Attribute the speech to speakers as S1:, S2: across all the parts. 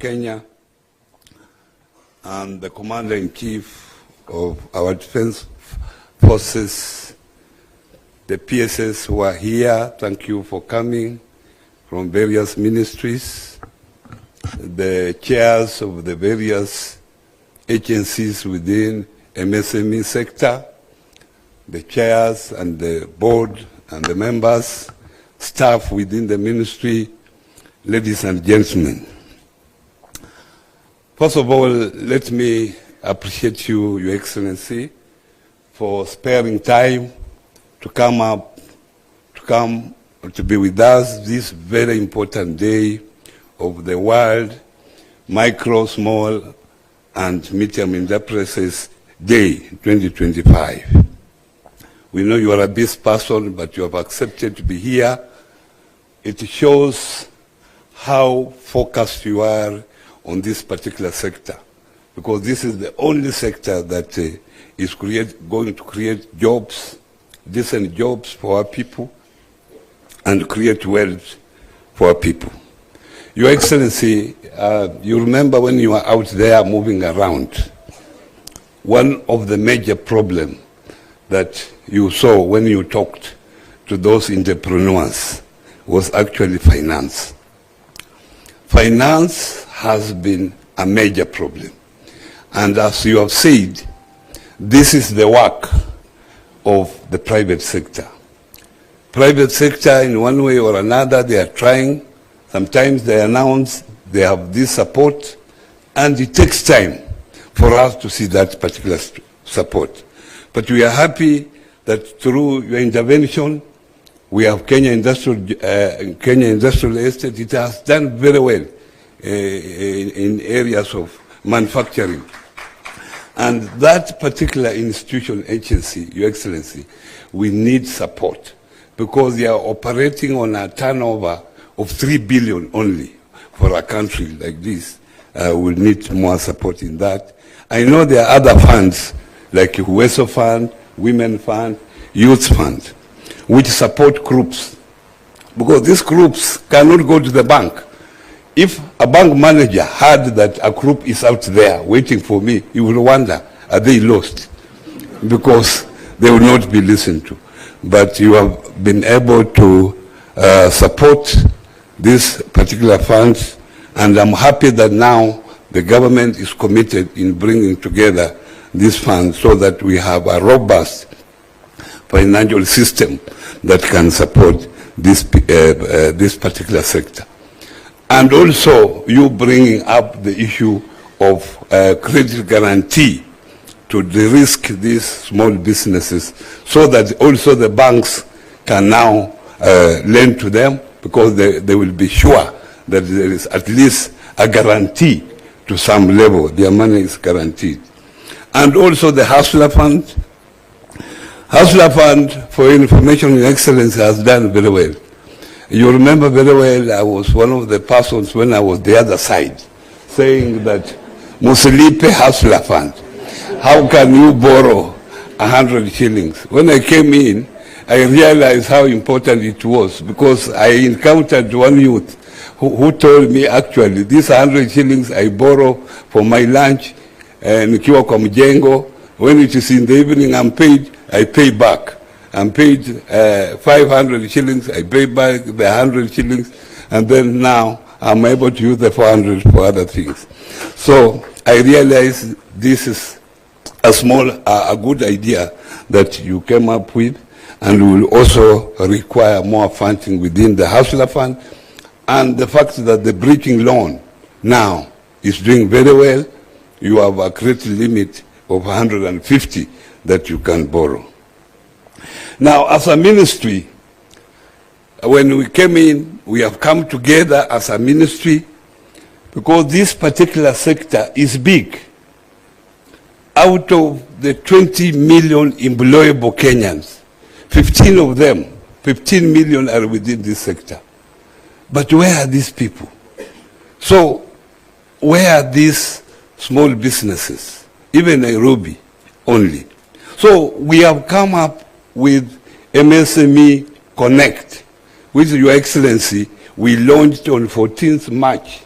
S1: Kenya and the Commander-in-Chief of our Defense Forces, the PSS who are here, thank you for coming from various ministries, the chairs of the various agencies within MSME sector, the chairs and the board and the members, staff within the ministry, ladies and gentlemen. First of all, let me appreciate you, Your Excellency, for sparing time to come to be with us this very important day of the World Micro, Small and Medium Enterprises Day 2025. We know you are a busy person, but you have accepted to be here. It shows how focused you are on this particular sector, because this is the only sector that is going to create jobs, decent jobs for our people, and create wealth for our people. Your Excellency, you remember when you were out there moving around, one of the major problems that you saw when you talked to those entrepreneurs was actually finance. Finance has been a major problem. And as you have said, this is the work of the private sector. Private sector, in one way or another, they are trying. Sometimes they announce they have this support, and it takes time for us to see that particular support. But we are happy that through your intervention, we have Kenya Industrial Estate. It has done very well in areas of manufacturing. And that particular institution agency, Your Excellency, we need support because they are operating on a turnover of 3 billion only. For a country like this, we'll need more support in that. I know there are other funds like USO Fund, Women Fund, Youth Fund, which support groups, because these groups cannot go to the bank. If a bank manager heard that a group is out there waiting for me, he will wonder, are they lost? Because they will not be listened to. But you have been able to support these particular funds, and I'm happy that now the government is committed in bringing together these funds so that we have a robust financial system that can support this particular sector. And also, you bringing up the issue of credit guarantee to de-risk these small businesses so that also the banks can now lend to them, because they will be sure that there is at least a guarantee to some level. Their money is guaranteed. And also the Hustler Fund. Hustler Fund, for information, Your Excellency, has done very well. You remember very well, I was one of the persons when I was the other side, saying that Musilipe Hustler Fund, how can you borrow 100 shillings? When I came in, I realized how important it was, because I encountered one youth who told me, actually, these 100 shillings I borrow for my lunch, nikiwa kwa mjengo. When it is in the evening I'm paid, I pay back. I'm paid 500 shillings, I pay back the 100 shillings, and then now I'm able to use the 400 for other things. So I realize this is a good idea that you came up with, and will also require more funding within the Hustler Fund. And the fact that the bridging loan now is doing very well, you have a credit limit of 150 that you can borrow. Now, as a ministry, when we came in, we have come together as a ministry because this particular sector is big. Out of the 20 million employable Kenyans, 15 of them, 15 million are within this sector. But where are these people? So, where are these small businesses? Even Nairobi only. So, we have come up with MSME Connect, which, Your Excellency, we launched on 14th March.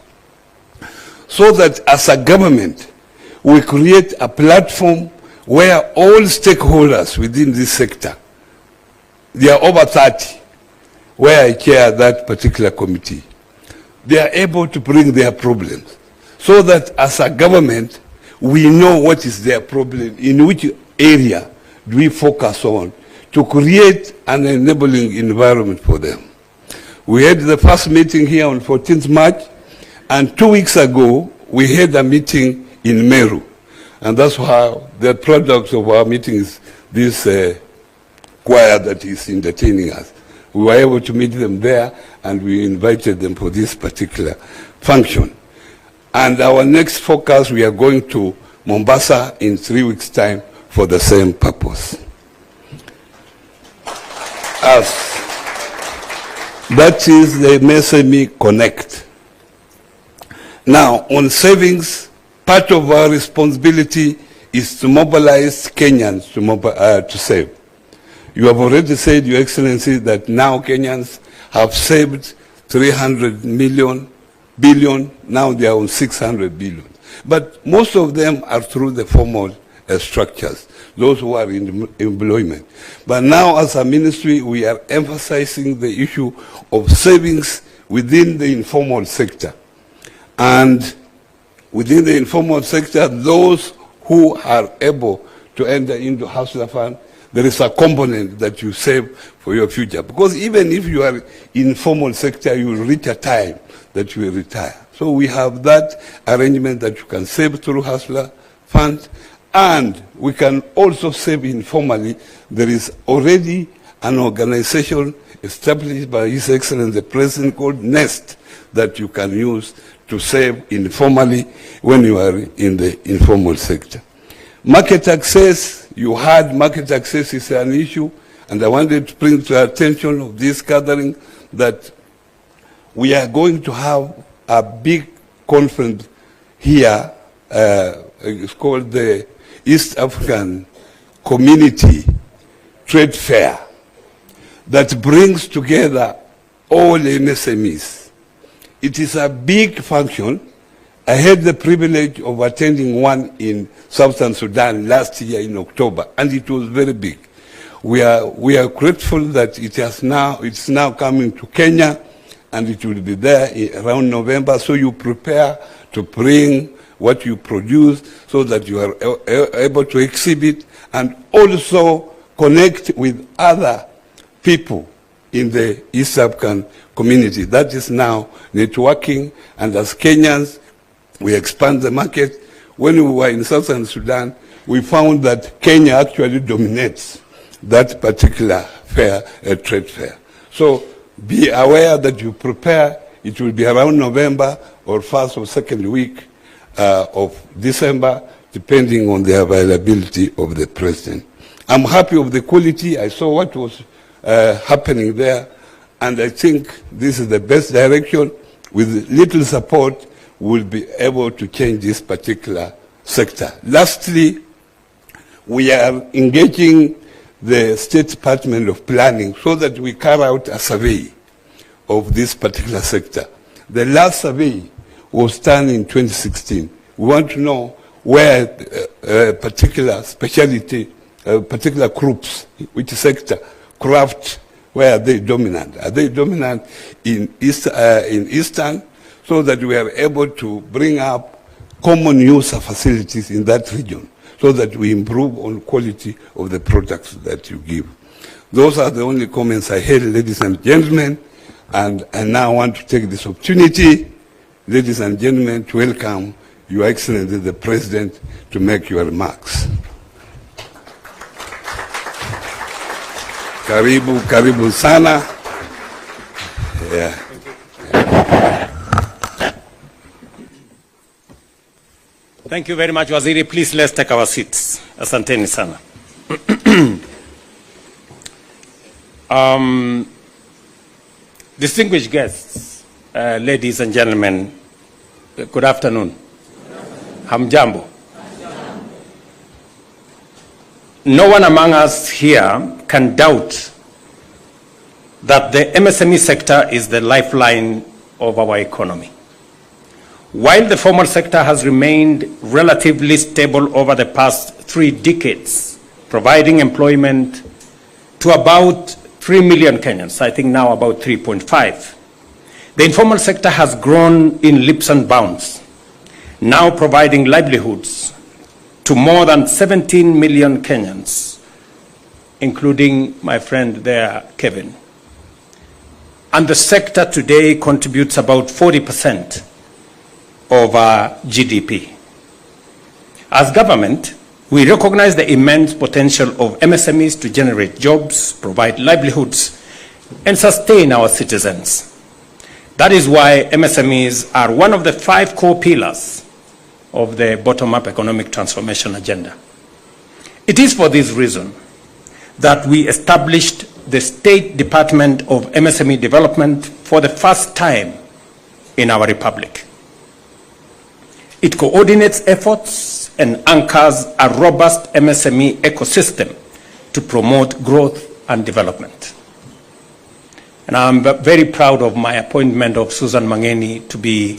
S1: so that as a government, we create a platform where all stakeholders within this sector, there are over 30, where I chair that particular committee, they are able to bring their problems, so that as a government, we know what is their problem, in which area do we focus on to create an enabling environment for them. We had the first meeting here on 14th March, and 2 weeks ago, we had a meeting in Meru. And that's how the product of our meeting is this choir that is entertaining us. We were able to meet them there, and we invited them for this particular function. And our next focus, we are going to Mombasa in 3 weeks' time for the same purpose. That is the MSME Connect. Now, on savings, part of our responsibility is to mobilize Kenyans to save. You have already said, Your Excellency, that now Kenyans have saved 300 billion, now they are on 600 billion. But most of them are through the formal structures, those who are in employment. But now as a ministry, we are emphasizing the issue of savings within the informal sector. And within the informal sector, those who are able to enter into hustler fund, there is a component that you save for your future. Because even if you are in formal sector, you will reach a time that you will retire. So we have that arrangement that you can save through hustler fund, and we can also save informally. There is already an organization established by His Excellency the President called NEST that you can use to save informally when you are in the informal sector. Market access, you heard market access is an issue, and I wanted to bring to the attention of this gathering that we are going to have a big conference here. It's called the East African Community Trade Fair that brings together all MSMEs. It is a big function. I had the privilege of attending one in Southern Sudan last year in October, and it was very big. We are grateful that it's now coming to Kenya, and it will be there around November. So you prepare to bring what you produce so that you are able to exhibit and also connect with other people in the East African community. That is now networking, and as Kenyans, we expand the market. When we were in Southern Sudan, we found that Kenya actually dominates that particular fair, trade fair. So be aware that you prepare. It will be around November or first or second week of December, depending on the availability of the president. I'm happy of the quality. I saw what was happening there, and I think this is the best direction. With little support, we'll be able to change this particular sector. Lastly, we are engaging the State Department of Planning so that we carry out a survey of this particular sector. The last survey was done in 2016. We want to know where particular specialty, particular groups, which sector, craft, where are they dominant? Are they dominant in Eastern, so that we are able to bring up common user facilities in that region, so that we improve on quality of the products that you give. Those are the only comments I had, ladies and gentlemen, and I now want to take this opportunity, ladies and gentlemen, to welcome Your Excellency the President to make your remarks. Karibu, karibu sana. Yeah.
S2: Thank you very much, Waziri. Please, let's take our seats. Asanteni sana. Distinguished guests, ladies and gentlemen, good afternoon. Hamjambo. No one among us here can doubt that the MSME sector is the lifeline of our economy. While the formal sector has remained relatively stable over the past 3 decades, providing employment to about 3 million Kenyans, I think now about 3.5, the informal sector has grown in leaps and bounds, now providing livelihoods to more than 17 million Kenyans, including my friend there, Kevin. And the sector today contributes about 40% of our GDP. As government, we recognize the immense potential of MSMEs to generate jobs, provide livelihoods, and sustain our citizens. That is why MSMEs are one of the 5 core pillars of the bottom-up economic transformation agenda. It is for this reason that we established the State Department of MSME Development for the first time in our republic. It coordinates efforts and anchors a robust MSME ecosystem to promote growth and development. And I'm very proud of my appointment of Susan Mangeni to be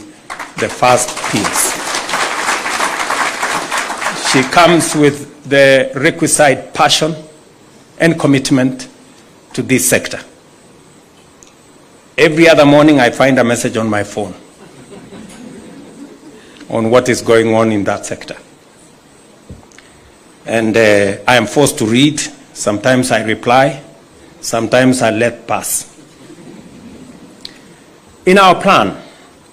S2: the first PS. She comes with the requisite passion and commitment to this sector. Every other morning I find a message on my phone on what is going on in that sector. And I am forced to read. Sometimes I reply, sometimes I let pass. In our plan,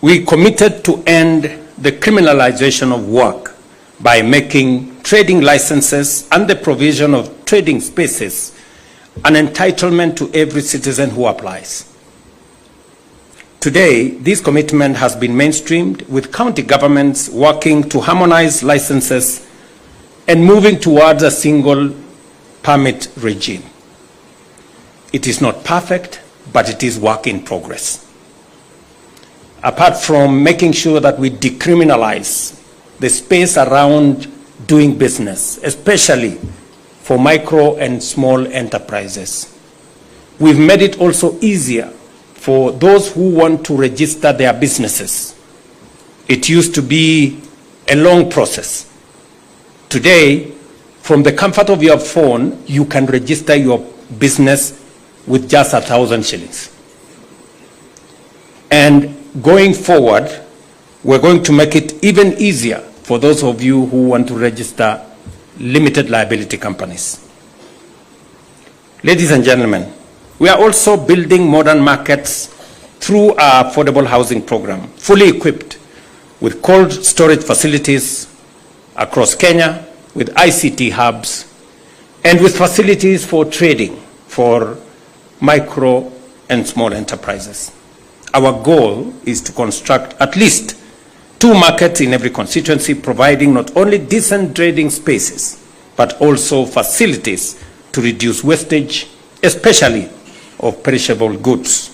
S2: we committed to end the criminalization of work by making trading licenses and the provision of trading spaces an entitlement to every citizen who applies. Today, this commitment has been mainstreamed with county governments working to harmonize licenses and moving towards a single permit regime. It is not perfect, but it is work in progress. Apart from making sure that we decriminalize the space around doing business, especially for micro and small enterprises, we've made it also easier for those who want to register their businesses. It used to be a long process. Today, from the comfort of your phone, you can register your business with just 1,000 shillings. And going forward, we're going to make it even easier for those of you who want to register limited liability companies. Ladies and gentlemen, we are also building modern markets through our affordable housing program, fully equipped with cold storage facilities across Kenya, with ICT hubs, and with facilities for trading for micro and small enterprises. Our goal is to construct at least 2 markets in every constituency, providing not only decent trading spaces, but also facilities to reduce wastage, especially of perishable goods.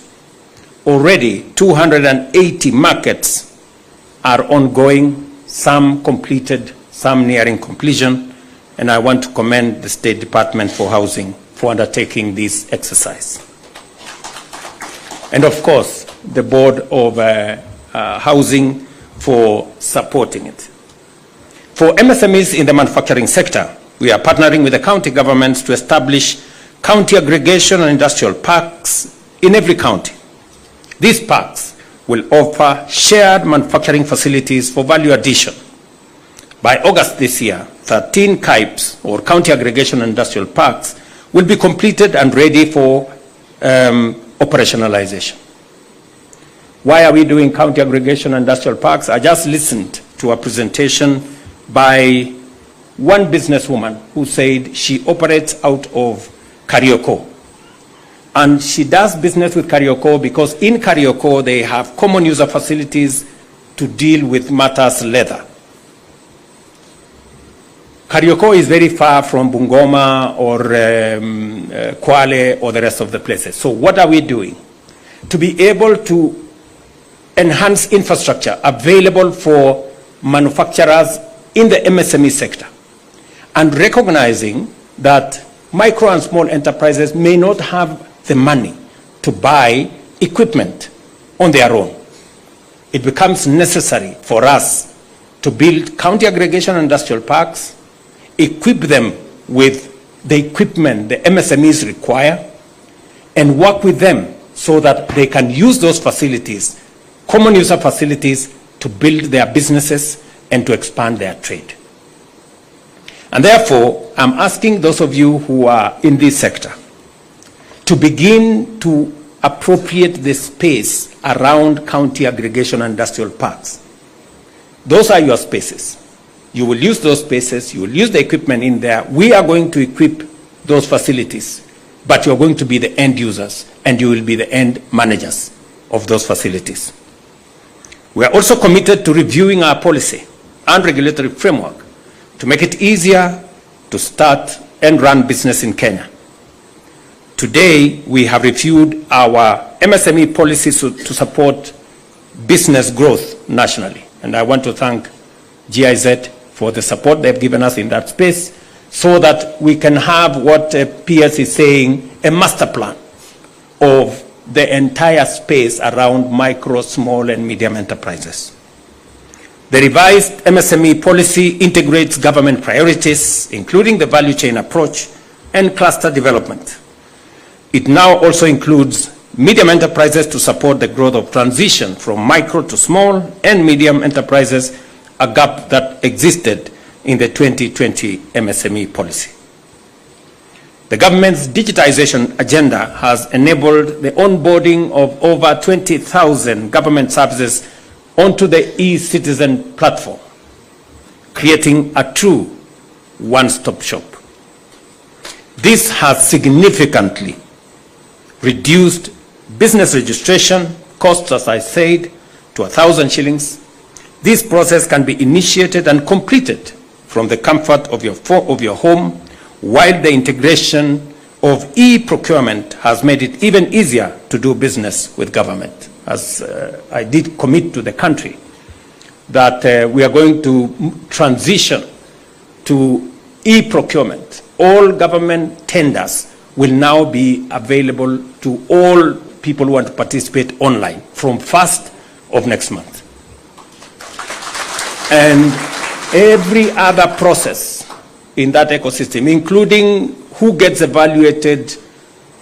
S2: Already, 280 markets are ongoing, some completed, some nearing completion, and I want to commend the State Department for Housing for undertaking this exercise. And of course, the Board of Housing for supporting it. For MSMEs in the manufacturing sector, we are partnering with the county governments to establish county aggregation and industrial parks in every county. These parks will offer shared manufacturing facilities for value addition. By August this year, 13 KICCs, or county aggregation and industrial parks, will be completed and ready for operationalization. Why are we doing county aggregation and industrial parks? I just listened to a presentation by one businesswoman who said she operates out of Karioko. And she does business with Karioko because in Karioko they have common user facilities to deal with matters leather. Karioko is very far from Bungoma or Kwale or the rest of the places. So what are we doing? To be able to enhance infrastructure available for manufacturers in the MSME sector, and recognizing that micro and small enterprises may not have the money to buy equipment on their own. it becomes necessary for us to build county aggregation industrial parks, equip them with the equipment the MSMEs require, and work with them so that they can use those facilities, common user facilities, to build their businesses and to expand their trade. And therefore, I'm asking those of you who are in this sector to begin to appropriate the space around county aggregation and industrial parks. Those are your spaces. You will use those spaces, you will use the equipment in there. We are going to equip those facilities, but you're going to be the end users and you will be the end managers of those facilities. We are also committed to reviewing our policy and regulatory framework to make it easier to start and run business in Kenya. Today, we have reviewed our MSME policies to support business growth nationally. And I want to thank GIZ for the support they've given us in that space so that we can have what PS is saying, a master plan of the entire space around micro, small, and medium enterprises. The revised MSME policy integrates government priorities, including the value chain approach and cluster development. It now also includes medium enterprises to support the growth of transition from micro to small and medium enterprises, a gap that existed in the 2020 MSME policy. The government's digitization agenda has enabled the onboarding of over 20,000 government services onto the e-citizen platform, creating a true one-stop shop. This has significantly reduced business registration costs, as I said, to 1,000 shillings. This process can be initiated and completed from the comfort of your home, while the integration of e-procurement has made it even easier to do business with government. As I did commit to the country that we are going to transition to e-procurement. All government tenders will now be available to all people who want to participate online from 1st of next month. And every other process in that ecosystem, including who gets evaluated,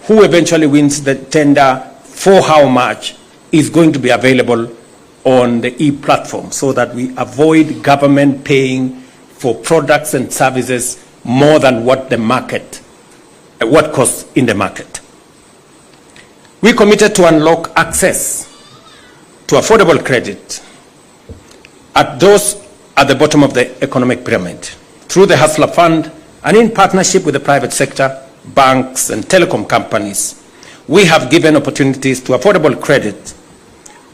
S2: who eventually wins the tender, for how much, is going to be available on the e-platform so that we avoid government paying for products and services more than what the market, what costs in the market. We committed to unlock access to affordable credit at those at the bottom of the economic pyramid through the Hustler Fund and in partnership with the private sector, banks and telecom companies. We have given opportunities to affordable credit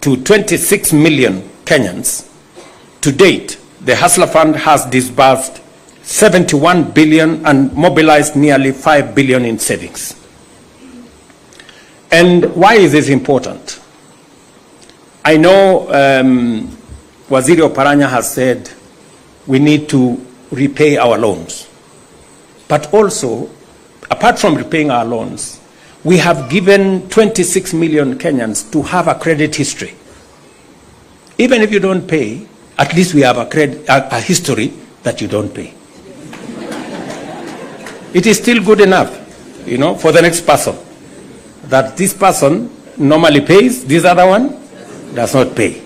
S2: to 26 million Kenyans. To date, the Hustler Fund has disbursed 71 billion and mobilized nearly 5 billion in savings. And why is this important? I know Waziri Oparanya has said we need to repay our loans. But also, apart from repaying our loans, we have given 26 million Kenyans to have a credit history. Even if you don't pay, at least we have a history that you don't pay. It is still good enough, you know, for the next person, that this person normally pays, this other one does not pay.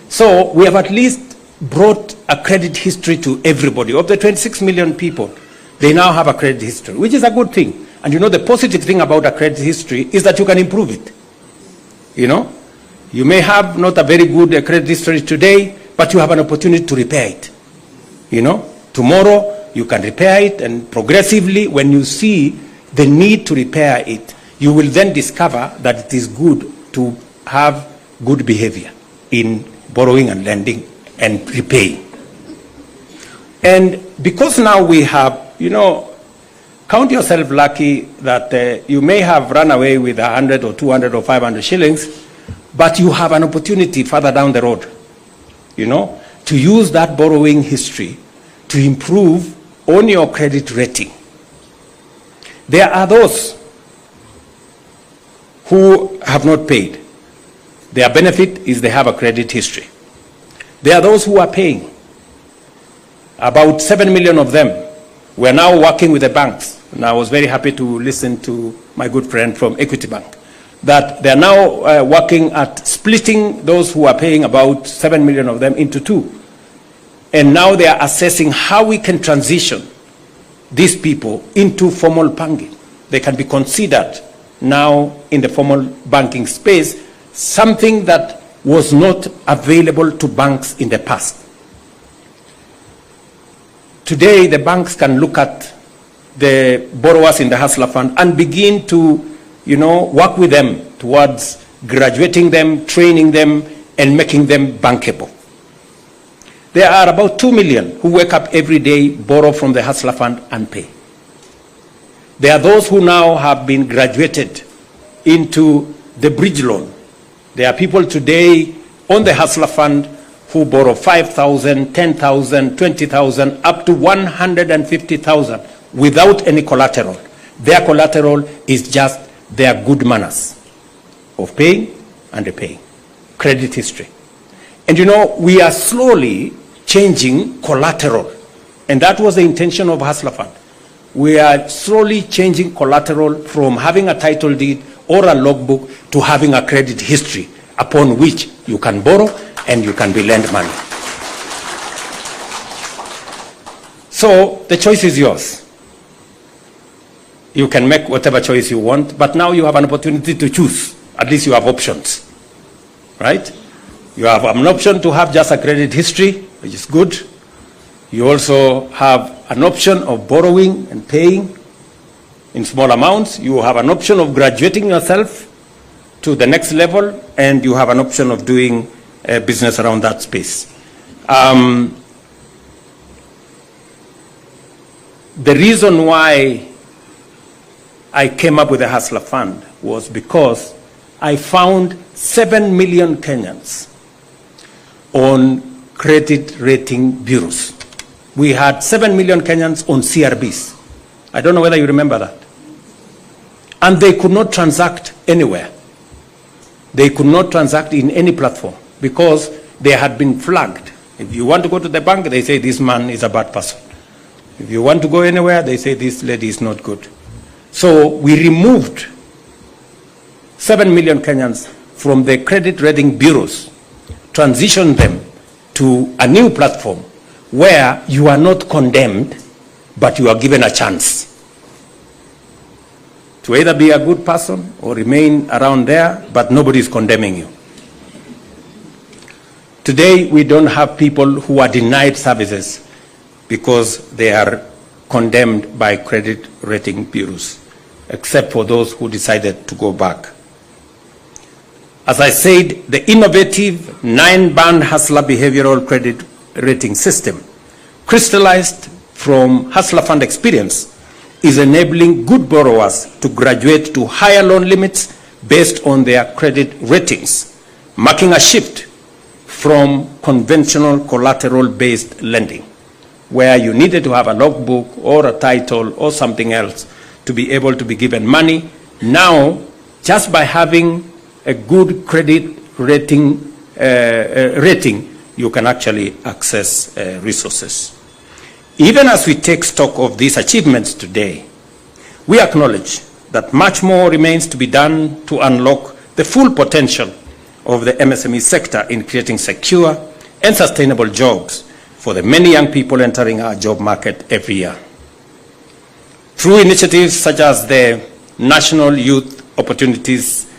S2: So we have at least brought a credit history to everybody. Of the 26 million people, they now have a credit history, which is a good thing. And you know, the positive thing about a credit history is that you can improve it. You know, you may have not a very good credit history today, but you have an opportunity to repair it. You know, tomorrow you can repair it, and progressively, when you see the need to repair it, you will then discover that it is good to have good behavior in borrowing and lending and repaying. And because now we have, you know, count yourself lucky that you may have run away with 100 or 200 or 500 shillings, but you have an opportunity further down the road, you know, to use that borrowing history to improve on your credit rating. There are those who have not paid. Their benefit is they have a credit history. There are those who are paying. About 7 million of them were now working with the banks. And I was very happy to listen to my good friend from Equity Bank, that they are now working at splitting those who are paying, about 7 million of them, into two. And now they are assessing how we can transition these people into formal banking. They can be considered now in the formal banking space, something that was not available to banks in the past. Today, the banks can look at the borrowers in the Hustler Fund and begin to, work with them towards graduating them, training them, and making them bankable. There are about 2 million who wake up every day, borrow from the Hustler Fund, and pay. There are those who now have been graduated into the bridge loan. There are people today on the Hustler Fund who borrow 5,000, 10,000, 20,000, up to 150,000 without any collateral. Their collateral is just their good manners of paying and repaying, credit history. And we are slowly changing collateral. And that was the intention of Hustler Fund. We are slowly changing collateral from having a title deed or a logbook to having a credit history upon which you can borrow and you can be lent money. So the choice is yours. You can make whatever choice you want, but now you have an opportunity to choose. At least you have options, right? You have an option to have just a credit history, which is good. You also have an option of borrowing and paying in small amounts. You have an option of graduating yourself to the next level, and you have an option of doing business around that space. The reason why I came up with the Hustler Fund was because I found 7 million Kenyans on credit rating bureaus. We had 7 million Kenyans on CRBs. I don't know whether you remember that. And they could not transact anywhere. They could not transact in any platform because they had been flagged. If you want to go to the bank, they say this man is a bad person. If you want to go anywhere, they say this lady is not good. So we removed 7 million Kenyans from the credit rating bureaus, transitioned them to a new platform where you are not condemned, but you are given a chance to either be a good person or remain around there, but nobody is condemning you. Today, we don't have people who are denied services because they are condemned by credit rating bureaus, except for those who decided to go back. As I said, the innovative 9-band Hustler behavioral credit rating system, crystallized from Hustler Fund experience, is enabling good borrowers to graduate to higher loan limits based on their credit ratings, marking a shift from conventional collateral-based lending, where you needed to have a logbook or a title or something else to be able to be given money. Now, just by having a good credit rating, you can actually access resources. Even as we take stock of these achievements today, we acknowledge that much more remains to be done to unlock the full potential of the MSME sector in creating secure and sustainable jobs for the many young people entering our job market every year. Through initiatives such as the National Youth Opportunities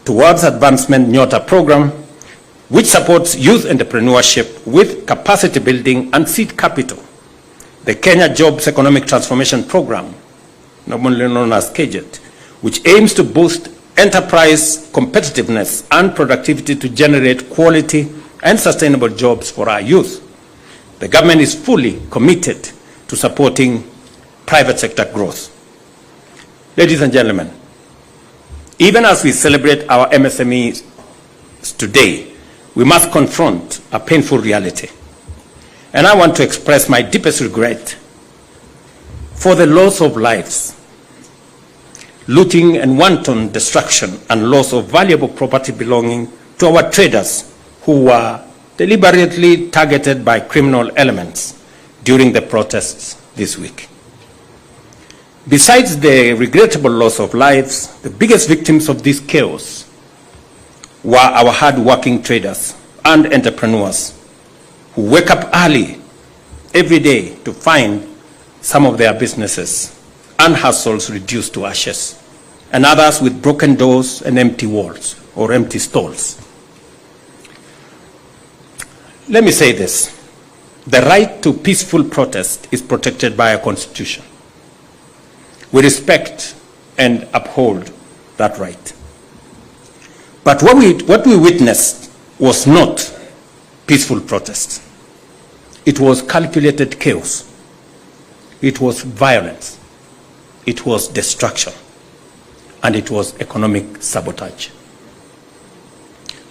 S2: Towards Advancement Nyota program, which supports youth entrepreneurship with capacity building and seed capital, the Kenya Jobs Economic Transformation Program, normally known as KICC, which aims to boost enterprise competitiveness and productivity to generate quality and sustainable jobs for our youth. The government is fully committed to supporting private sector growth. Ladies and gentlemen, even as we celebrate our MSMEs today, we must confront a painful reality. And I want to express my deepest regret for the loss of lives, looting and wanton destruction, and loss of valuable property belonging to our traders who were deliberately targeted by criminal elements during the protests this week. Besides the regrettable loss of lives, the biggest victims of this chaos were our hard-working traders and entrepreneurs who wake up early every day to find some of their businesses and hustles reduced to ashes, and others with broken doors and empty walls or empty stalls. Let me say this. The right to peaceful protest is protected by our Constitution. We respect and uphold that right. But what we witnessed was not peaceful protest. It was calculated chaos. It was violence. It was destruction. And it was economic sabotage.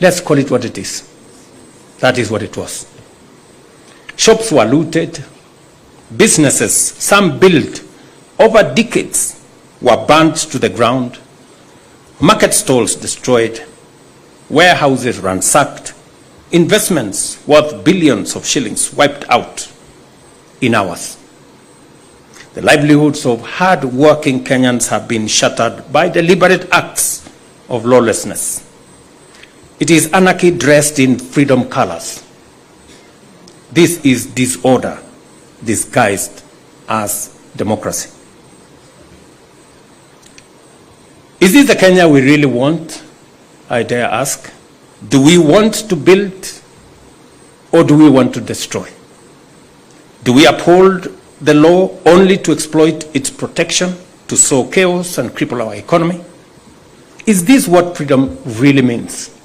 S2: Let's call it what it is. That is what it was. Shops were looted. Businesses, some built over decades, were burnt to the ground. Market stalls destroyed. Warehouses ransacked. Investments worth billions of shillings wiped out in hours. The livelihoods of hard-working Kenyans have been shattered by deliberate acts of lawlessness. It is anarchy dressed in freedom colors. This is disorder disguised as democracy. Is this the Kenya we really want? I dare ask. Do we want to build or do we want to destroy? Do we uphold the law only to exploit its protection, to sow chaos and cripple our economy? Is this what freedom really means?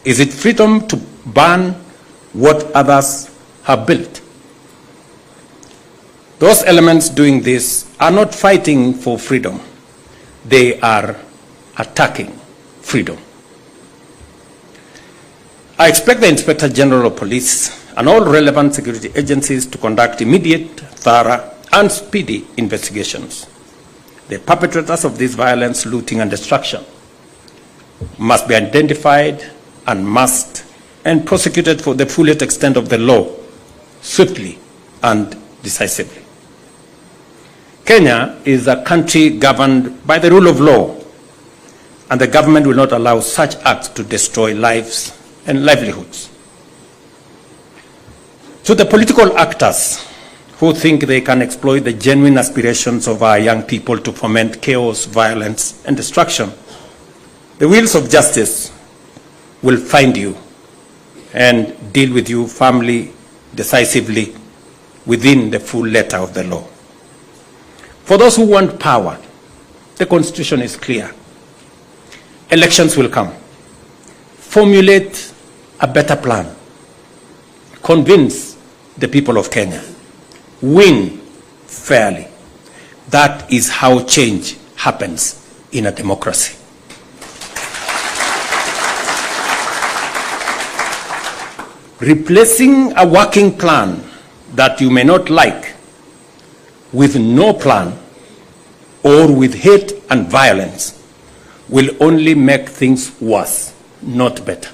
S2: Is it freedom to burn what others have built? Those elements doing this are not fighting for freedom. They are attacking freedom. I expect the Inspector General of Police and all relevant security agencies to conduct immediate, thorough, and speedy investigations. The perpetrators of this violence, looting, and destruction must be identified and prosecuted for the fullest extent of the law, swiftly and decisively. Kenya is a country governed by the rule of law, and the government will not allow such acts to destroy lives and livelihoods. To the political actors who think they can exploit the genuine aspirations of our young people to foment chaos, violence, and destruction, the wheels of justice will find you and deal with you firmly, decisively, within the full letter of the law. For those who want power, the Constitution is clear. Elections will come. Formulate a better plan. Convince the people of Kenya. Win fairly. That is how change happens in a democracy. Replacing a working plan that you may not like with no plan or with hate and violence will only make things worse, not better.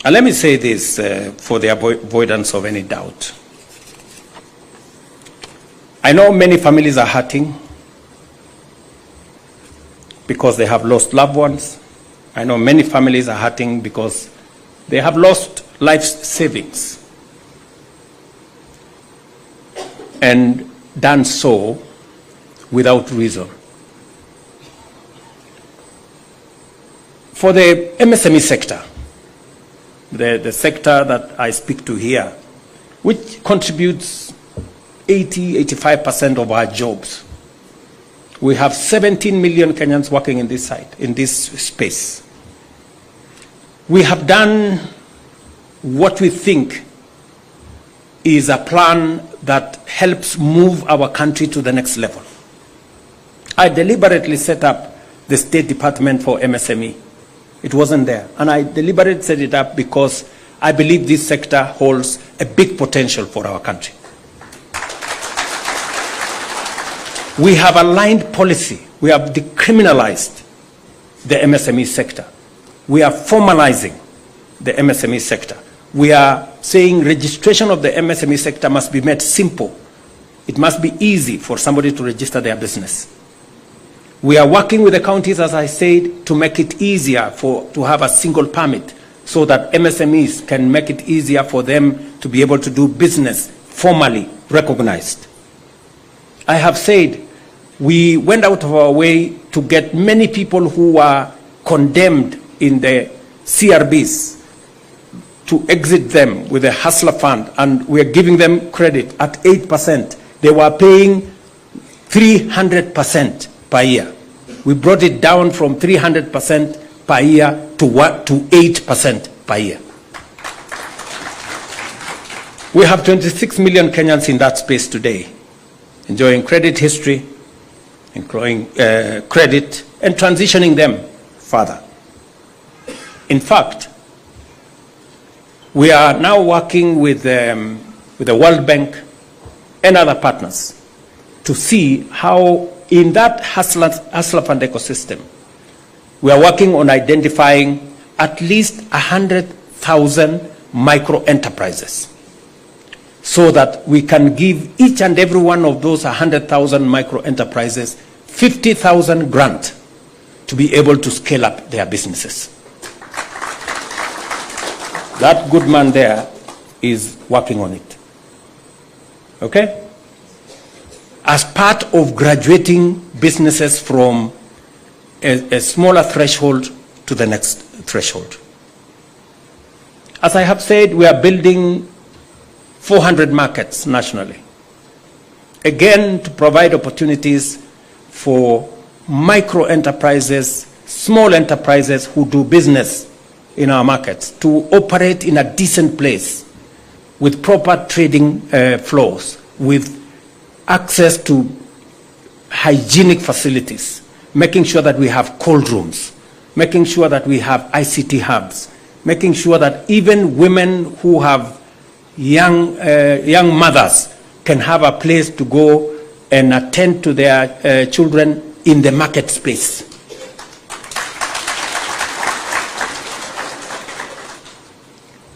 S2: And let me say this for the avoidance of any doubt. I know many families are hurting because they have lost loved ones. I know many families are hurting because they have lost life savings and done so without reason. For the MSME sector, the sector that I speak to here, which contributes 80–85% of our jobs, we have 17 million Kenyans working in this site, in this space. We have done what we think is a plan that helps move our country to the next level. I deliberately set up the State Department for MSME. It wasn't there. And I deliberately set it up because I believe this sector holds a big potential for our country. We have aligned policy. We have decriminalized the MSME sector. We are formalizing the MSME sector. We are saying registration of the MSME sector must be made simple. It must be easy for somebody to register their business. We are working with the counties, as I said, to make it easier to have a single permit so that MSMEs can make it easier for them to be able to do business formally recognized. I have said we went out of our way to get many people who were condemned in the CRBs to exit them with a hustler fund, and we are giving them credit at 8%. They were paying 300% per year. We brought it down from 300% per year to 8% per year. We have 26 million Kenyans in that space today, enjoying credit history, enjoying credit, and transitioning them further. In fact, we are now working with the World Bank and other partners to see how in that hustler fund ecosystem, we are working on identifying at least 100,000 micro enterprises so that we can give each and every one of those 100,000 micro enterprises 50,000 grant to be able to scale up their businesses. That good man there is working on it. Okay? As part of graduating businesses from a smaller threshold to the next threshold. As I have said, we are building 400 markets nationally. Again, to provide opportunities for micro enterprises, small enterprises who do business in our markets to operate in a decent place with proper trading flows, with access to hygienic facilities, making sure that we have cold rooms, making sure that we have ICT hubs, making sure that even women who have young mothers can have a place to go and attend to their children in the market space.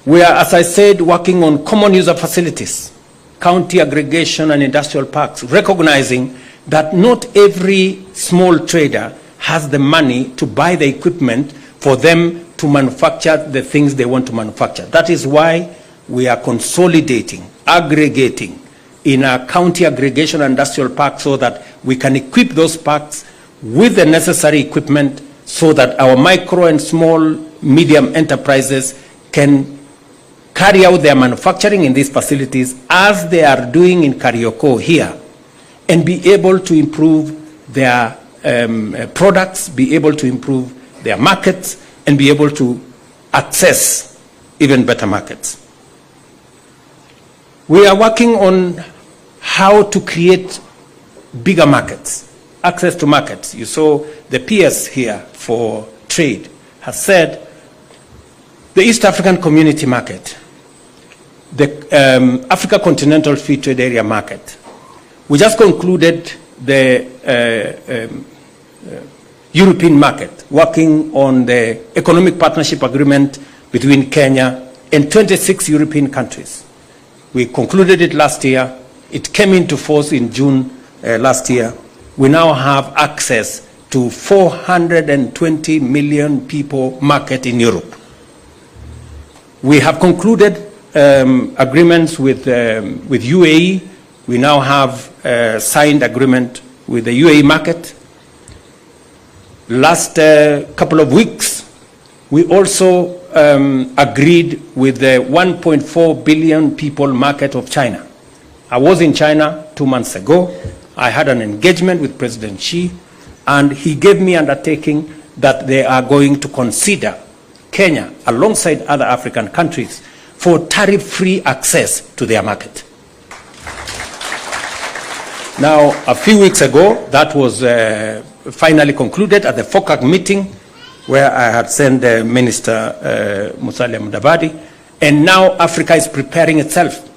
S2: We are, as I said, working on common user facilities, county aggregation and industrial parks, recognizing that not every small trader has the money to buy the equipment for them to manufacture the things they want to manufacture. That is why we are consolidating, aggregating in a county aggregation and industrial park so that we can equip those parks with the necessary equipment so that our micro and small, medium enterprises can carry out their manufacturing in these facilities as they are doing in Karioko here, and be able to improve their products, be able to improve their markets, and be able to access even better markets. We are working on how to create bigger markets, access to markets. You saw the PS here for trade has said the East African Community Market, the Africa Continental Free Trade Area Market. We just concluded the European market, working on the Economic Partnership Agreement between Kenya and 26 European countries. We concluded it last year. It came into force in June last year. We now have access to 420 million people market in Europe. We have concluded agreements with UAE. We now have signed agreement with the UAE market. Last couple of weeks, we also agreed with the 1.4 billion people market of China. I was in China 2 months ago. I had an engagement with President Xi, and he gave me undertaking that they are going to consider Kenya, alongside other African countries, for tariff-free access to their market. Now, a few weeks ago, that was finally concluded at the FOCAC meeting, where I had sent Minister Musalia Mudavadi, and now Africa is preparing itself,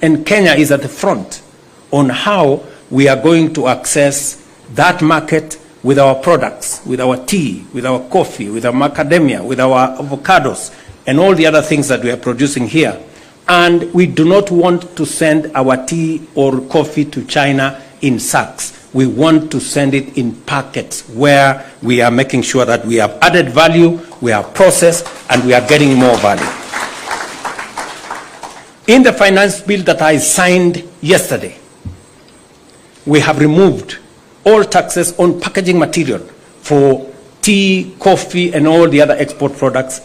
S2: and Kenya is at the front on how we are going to access that market with our products, with our tea, with our coffee, with our macadamia, with our avocados, and all the other things that we are producing here. And we do not want to send our tea or coffee to China in sacks. We want to send it in packets where we are making sure that we have added value, we have processed, and we are getting more value. In the finance bill that I signed yesterday, we have removed all taxes on packaging material for tea, coffee, and all the other export products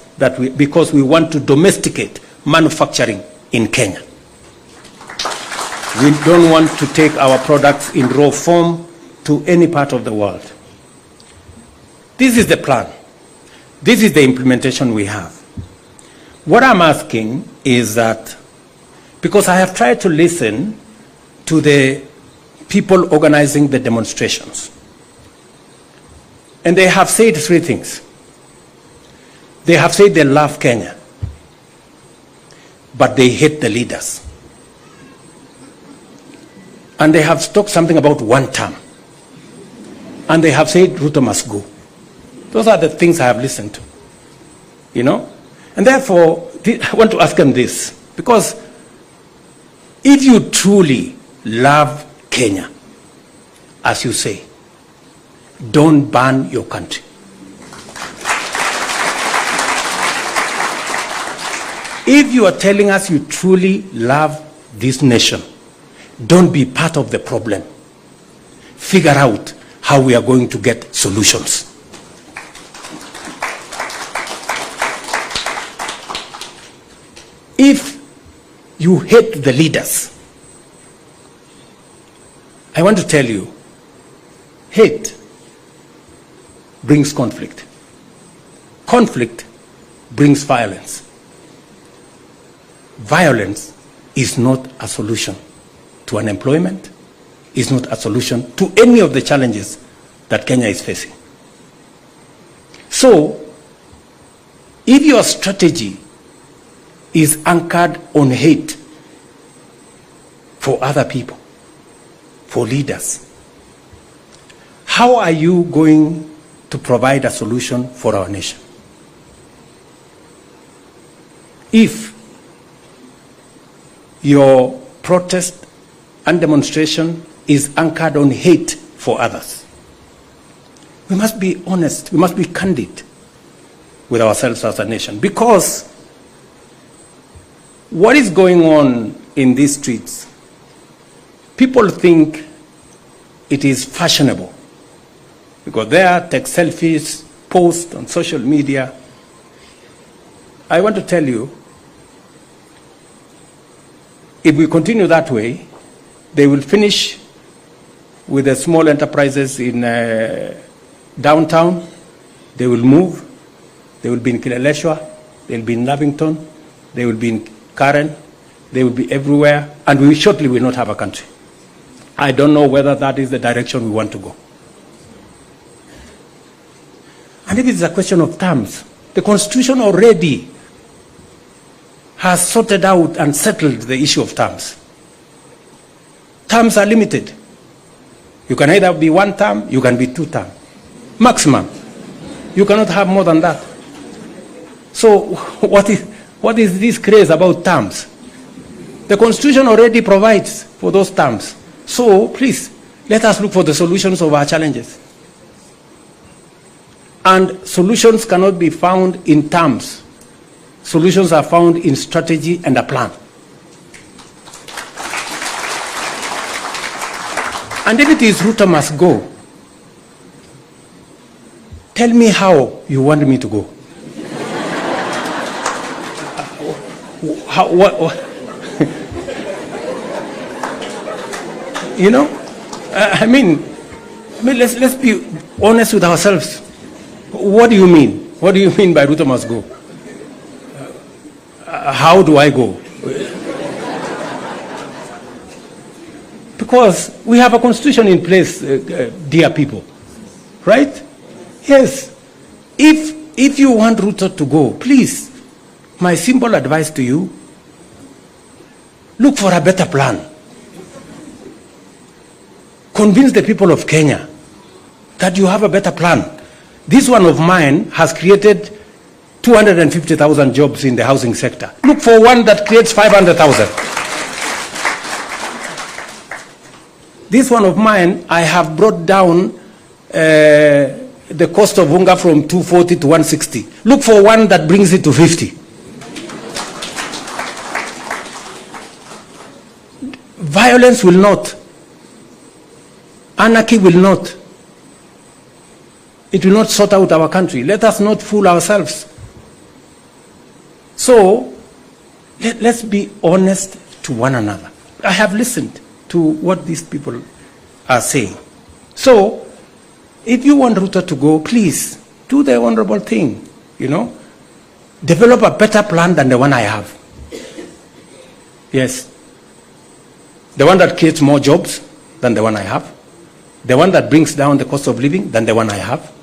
S2: because we want to domesticate manufacturing in Kenya. We don't want to take our products in raw form to any part of the world. This is the plan. This is the implementation we have. What I'm asking is that, because I have tried to listen to the people organizing the demonstrations, and they have said three things. They have said they love Kenya, but they hate the leaders. And they have talked something about one term. And they have said Ruto must go. Those are the things I have listened to. You know? And therefore, I want to ask them this. Because if you truly love Kenya, as you say, don't burn your country. If you are telling us you truly love this nation, don't be part of the problem. Figure out how we are going to get solutions. If you hate the leaders, I want to tell you, hate brings conflict. Conflict brings violence. Violence is not a solution to unemployment, is not a solution to any of the challenges that Kenya is facing. So, if your strategy is anchored on hate for other people, for leaders, how are you going to provide a solution for our nation? If your protest and demonstration is anchored on hate for others, we must be honest, we must be candid with ourselves as a nation. Because what is going on in these streets, people think it is fashionable. Because there, take selfies, post on social media. I want to tell you, if we continue that way, they will finish with the small enterprises in downtown. They will move. They will be in Kileleshwa. They will be in Lavington. They will be in Karen. They will be everywhere. And we shortly will not have a country. I don't know whether that is the direction we want to go. And if it's a question of terms, the Constitution already has sorted out and settled the issue of terms. Terms are limited. You can either be one term, you can be two term. Maximum. You cannot have more than that. So what is this craze about terms? The Constitution already provides for those terms. So please, let us look for the solutions of our challenges. And solutions cannot be found in terms. Solutions are found in strategy and a plan. And if it is Ruto must go, tell me how you want me to go. What? You know, I mean, let's be honest with ourselves. What do you mean? What do you mean by Ruto must go? How do I go? Because we have a constitution in place, dear people, right? Yes. If you want Ruto to go, please, my simple advice to you, look for a better plan. Convince the people of Kenya that you have a better plan. This one of mine has created 250,000 jobs in the housing sector. Look for one that creates 500,000. This one of mine, I have brought down the cost of unga from 240 to 160. Look for one that brings it to 50. Violence will not. Anarchy will not. It will not sort out our country. Let us not fool ourselves. So, let's be honest to one another. I have listened to what these people are saying. So, if you want Ruto to go, please, do the honorable thing, you know. Develop a better plan than the one I have. Yes. The one that creates more jobs than the one I have. The one that brings down the cost of living than the one I have.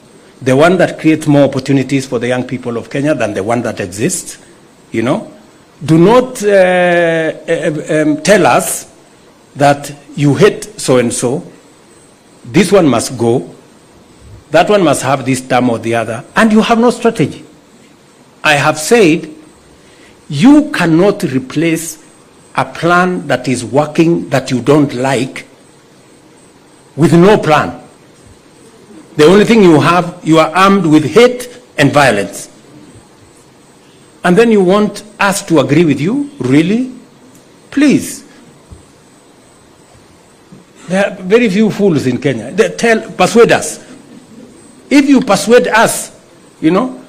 S2: The one that creates more opportunities for the young people of Kenya than the one that exists, you know. Do not tell us that you hate so-and-so. This one must go. That one must have this term or the other. And you have no strategy. I have said, you cannot replace a plan that is working that you don't like with no plan. The only thing you have, you are armed with hate and violence. And then you want us to agree with you? Really? Please. There are very few fools in Kenya. Persuade us. If you persuade us, you know,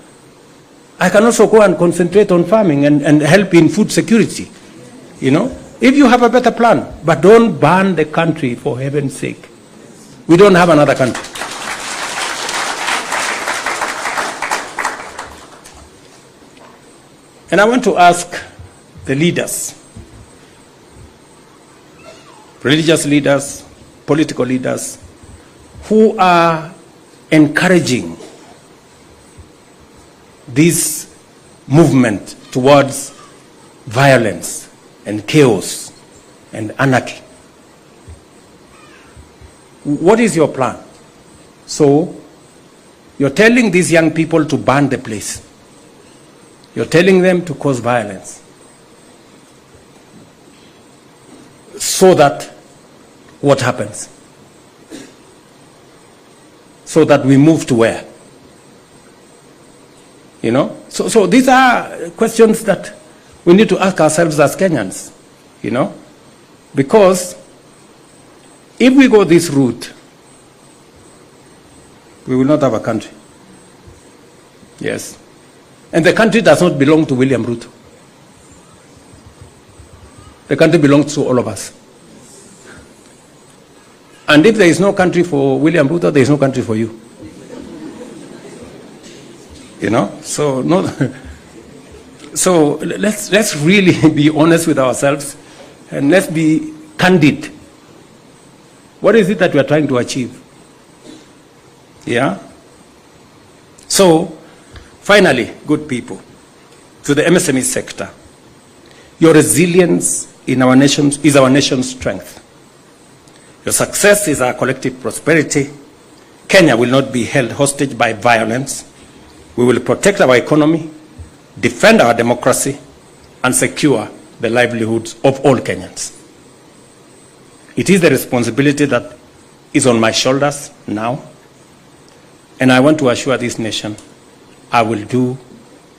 S2: I can also go and concentrate on farming and help in food security, you know. If you have a better plan, but don't ban the country for heaven's sake. We don't have another country. And I want to ask the leaders, religious leaders, political leaders, who are encouraging this movement towards violence and chaos and anarchy. What is your plan? So, you're telling these young people to burn the place. You're telling them to cause violence. So that, what happens? So that we move to where? You know? So these are questions that we need to ask ourselves as Kenyans, you know? Because if we go this route, we will not have a country. Yes. And the country does not belong to William Ruto. The country belongs to all of us. And if there is no country for William Ruto, there is no country for you. You know? So let's really be honest with ourselves and let's be candid. What is it that we are trying to achieve? Yeah? So, finally, good people, to the MSME sector, your resilience in our nation is our nation's strength. Your success is our collective prosperity. Kenya will not be held hostage by violence. We will protect our economy, defend our democracy, and secure the livelihoods of all Kenyans. It is the responsibility that is on my shoulders now, and I want to assure this nation I will do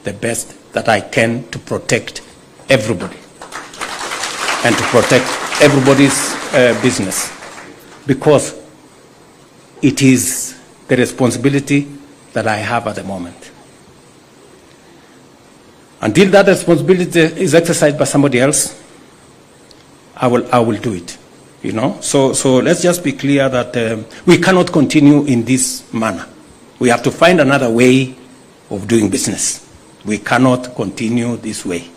S2: the best that I can to protect everybody and to protect everybody's business, because it is the responsibility that I have at the moment. Until that responsibility is exercised by somebody else, I will do it. You know, so let's just be clear that we cannot continue in this manner. We have to find another way of doing business. We cannot continue this way.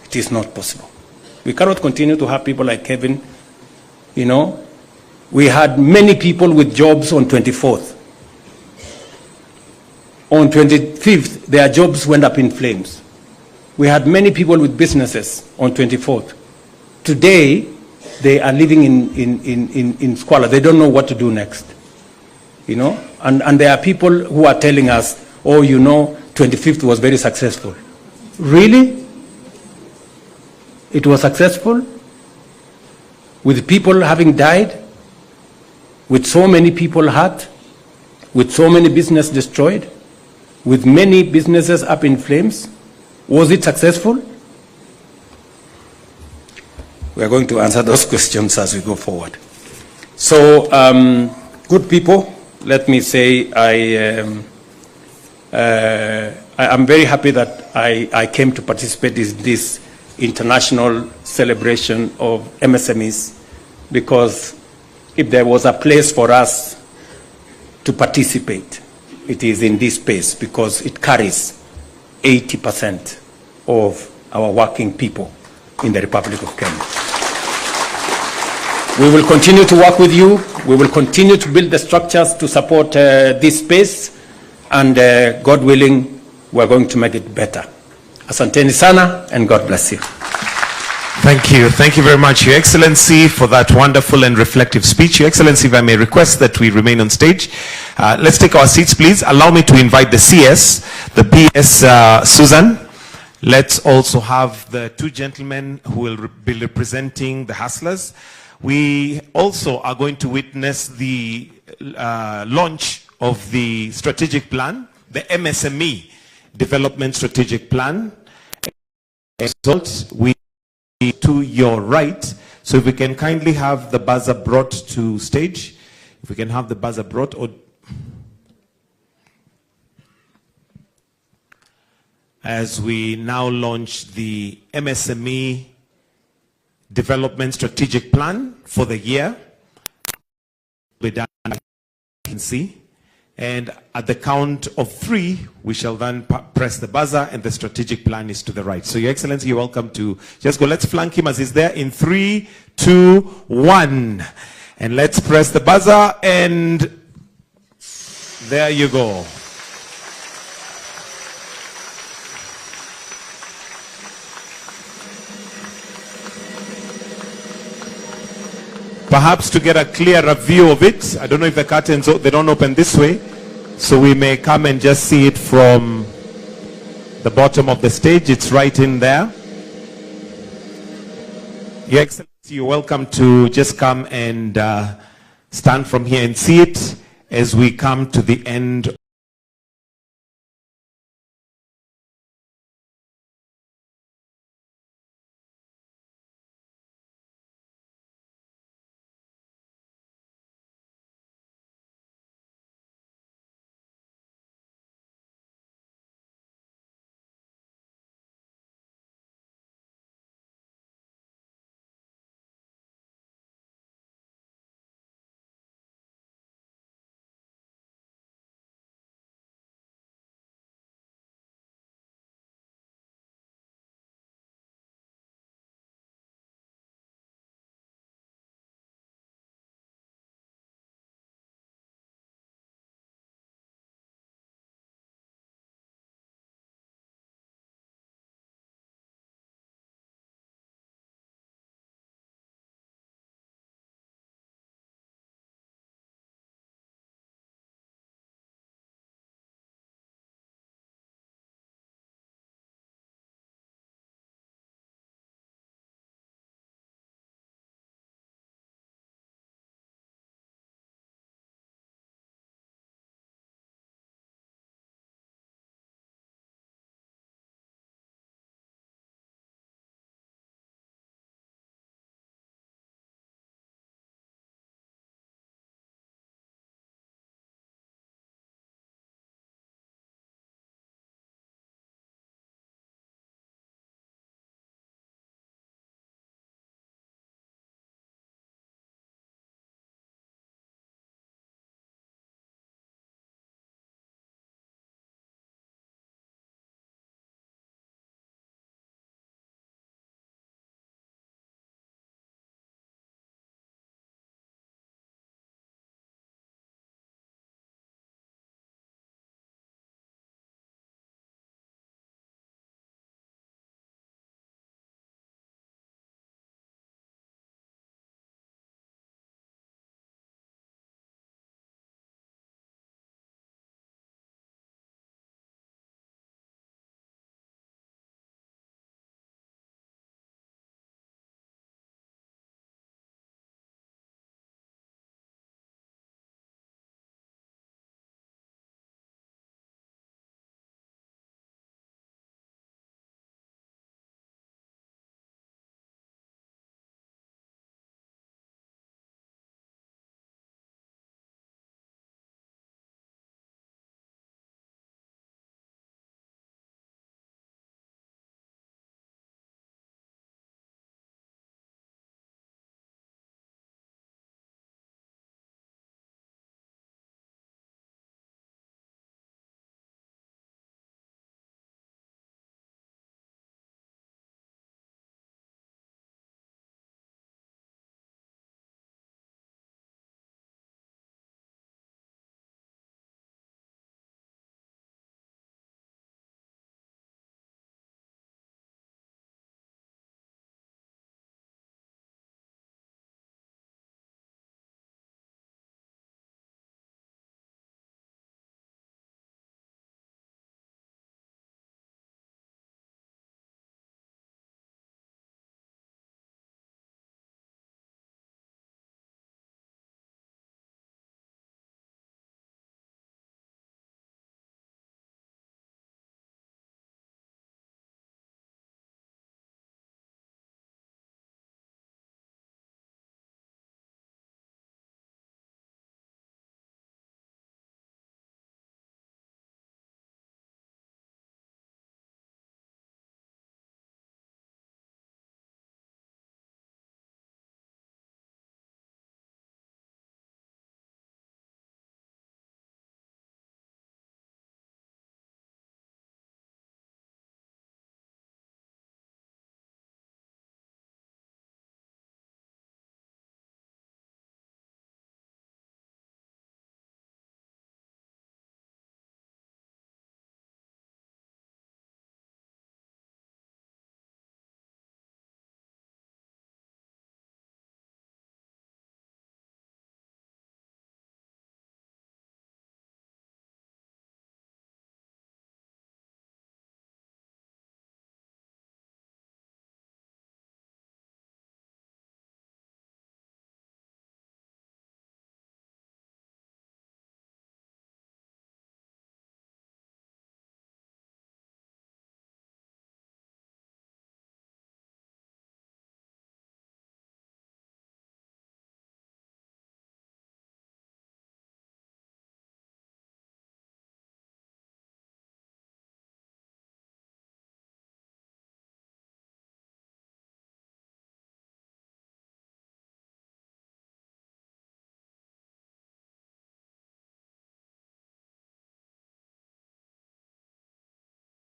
S2: It is not possible. We cannot continue to have people like Kevin. You know, we had many people with jobs on 24th. On 25th, their jobs went up in flames. We had many people with businesses on 24th. Today, they are living in squalor. They don't know what to do next. You know, and there are people who are telling us, oh, you know, 25th was very successful. Really? It was successful? With people having died? With so many people hurt? With so many businesses destroyed? With many businesses up in flames? Was it successful? We are going to answer those questions as we go forward. So, good people, let me say I am very happy that I came to participate in this international celebration of MSMEs, because if there was a place for us to participate, it is in this space, because it carries 80% of our working people in the Republic of Kenya. We will continue to work with you. We will continue to build the structures to support this space, and God willing, we're going to make it better. Asanteni sana, and God bless you.
S3: Thank you. Thank you very much, Your Excellency, for that wonderful and reflective speech. Your Excellency, if I may request that we remain on stage. Let's take our seats, please. Allow me to invite the CS, the BS Susan. Let's also have the two gentlemen who will be representing the hustlers. We also are going to witness the launch of the strategic plan, the MSME Development Strategic Plan. Results, we to your right. So if we can kindly have the buzzer brought to stage. If we can have the buzzer brought. As we now launch the MSME Development Strategic Plan for the year. We can see. And at the count of 3, we shall then press the buzzer, and the strategic plan is to the right. So, Your Excellency, you're welcome to just go. Let's flank him as he's there in 3, 2, 1. And let's press the buzzer, and there you go. Perhaps to get a clearer view of it, I don't know if the curtains, they don't open this way, so we may come and just see it from the bottom of the stage. It's right in there. Your Excellency, you're welcome to just come and stand from here and see it as we come to the end